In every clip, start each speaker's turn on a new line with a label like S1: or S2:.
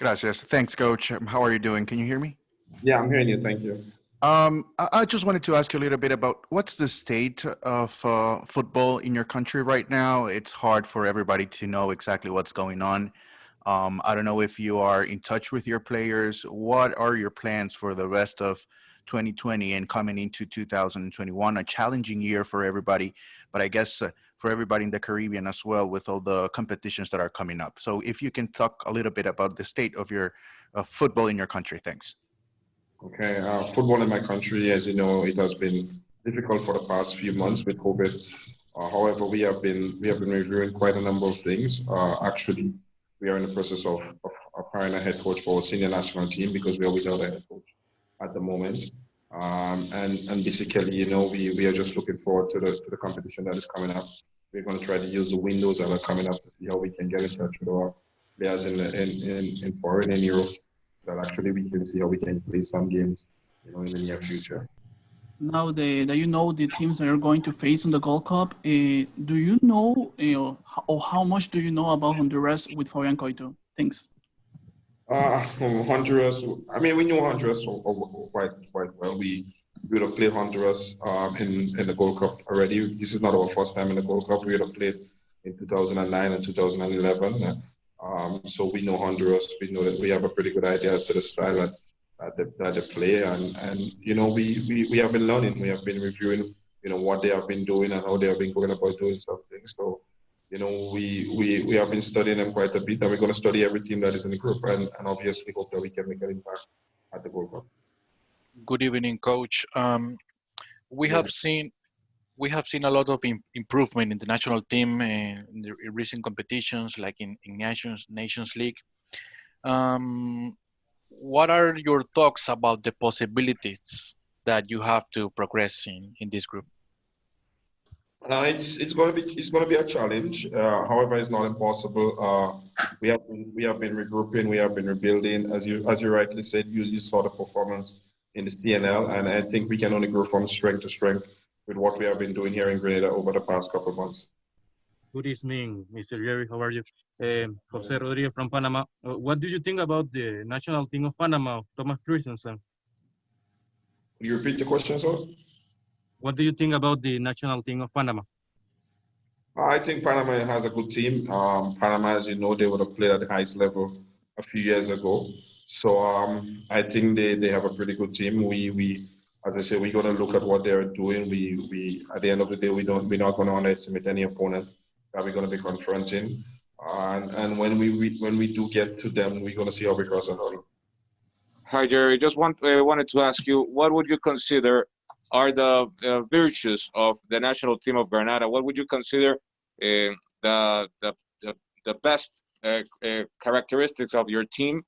S1: Gracias. Thanks, Coach. How are you doing? Can you hear me?
S2: Yeah, I'm hearing you. Thank you.
S1: I just wanted to ask you a little bit about what's the state of football in your country right now. It's hard for everybody to know exactly what's going on. I don't know if you are in touch with your players. What are your plans for the rest of 2020 and coming into 2021? A challenging year for everybody, but I guess for everybody in the Caribbean as well, with all the competitions that are coming up. So if you can talk a little bit about the state of your football in your country. Thanks.
S2: Okay, football in my country, as you know, it has been difficult for the past few months with COVID. However, we have been reviewing quite a number of things. Actually, we are in the process of hiring a head coach for our senior national team because we are without a head coach at the moment. And basically, we are just looking forward to the competition that is coming up. We're going to try to use the windows that are coming up to see how we can get in touch with our players in foreign and Europe, that actually we can see how we can play some games, in the near future.
S3: Now that you know the teams that you're going to face in the Gold Cup, do you know or how much do you know about Honduras with Fabian Coito? Thanks.
S2: Honduras. I mean, we knew Honduras quite well. We would have played Honduras in the Gold Cup already. This is not our first time in the Gold Cup. We would have played in 2009 and 2011. So we know Honduras. We know that we have a pretty good idea as to the style that they play, and we have been learning. We have been reviewing, what they have been doing and how they have been going about doing something. So, we have been studying them quite a bit, and we're going to study every team that is in the group, and obviously hope that we can make an impact at the Gold Cup.
S4: Good evening, Coach. We have seen a lot of improvement in the national team in the recent competitions, like in Nations League. What are your thoughts about the possibilities that you have to progress in this group?
S2: It's going to be a challenge. However, it's not impossible. We have been regrouping. We have been rebuilding. As you rightly said, you saw the performance in the CNL, and I think we can only grow from strength to strength with what we have been doing here in Grenada over the past couple of months.
S5: Good evening, Mr. Jerry. How are you? Jose Rodriguez from Panama. What do you think about the national team of Panama, of Thomas Christensen?
S2: Could you repeat the question, sir?
S5: What do you think about the national team of Panama?
S2: I think Panama has a good team. Panama, as you know, they would have played at the highest level a few years ago. So I think they have a pretty good team. We as I say, we're going to look at what they're doing. We at the end of the day, we're not going to underestimate any opponent that we're going to be confronting. And when we do get to them, we're going to see how we cross the hurdle.
S6: Hi, Jerry. Just wanted to ask you, what would you consider are the virtues of the national team of Grenada? What would you consider the best characteristics of your team,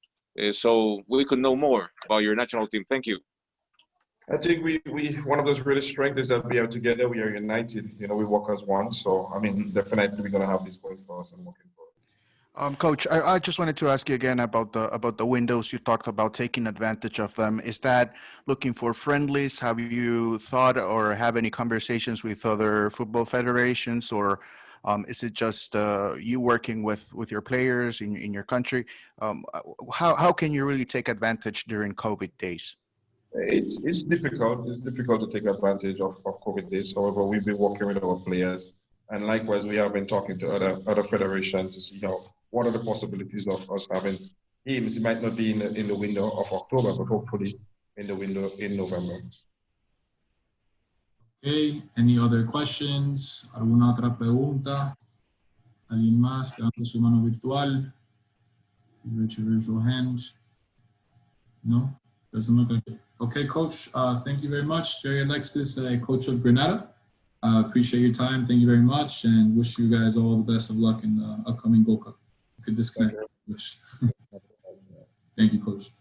S6: so we could know more about your national team? Thank you.
S2: I think we one of those really strengths is that we are together, we are united. We work as one. So I mean, definitely we're going to have this going for us and working for us.
S1: Coach, I just wanted to ask you again about the windows. You talked about taking advantage of them. Is that looking for friendlies? Have you thought or have any conversations with other football federations, or is it just you working with your players in your country? How can you really take advantage during COVID days?
S2: It's difficult. It's difficult to take advantage of COVID days. However, we've been working with our players, and likewise, we have been talking to other federations to see what are the possibilities of us having games. It might not be in the window of October, but hopefully in the window in November.
S7: Okay. Any other questions? ¿Alguna otra pregunta? ¿Alguien más? Levante su mano virtual. Raise your virtual hand. No? Doesn't look like it. Okay, Coach. Thank you very much. Jerry Alexis, Coach of Grenada. Appreciate your time. Thank you very much, and wish you guys all the best of luck in the upcoming Gold Cup. You could disconnect. Thank you, Coach.